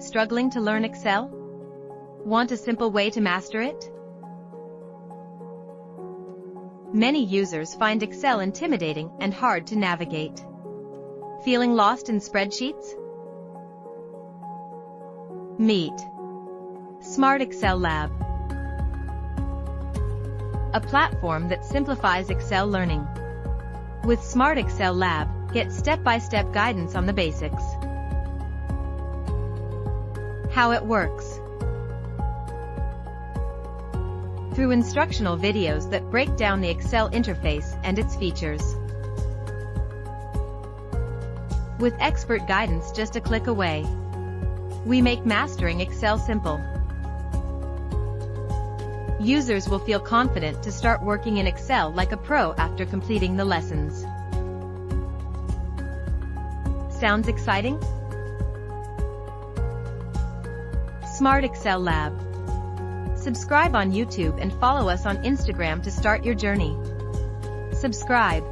Struggling to learn Excel? Want a simple way to master it? Many users find Excel intimidating and hard to navigate. Feeling lost in spreadsheets? Meet Smart Excel Lab, a platform that simplifies Excel learning. With Smart Excel Lab, get step-by-step guidance on the basics. How it works. Through instructional videos that break down the Excel interface and its features. With expert guidance just a click away. We make mastering Excel simple. Users will feel confident to start working in Excel like a pro after completing the lessons. Sounds exciting? Smart Excel Lab. Subscribe on YouTube and follow us on Instagram to start your journey. Subscribe.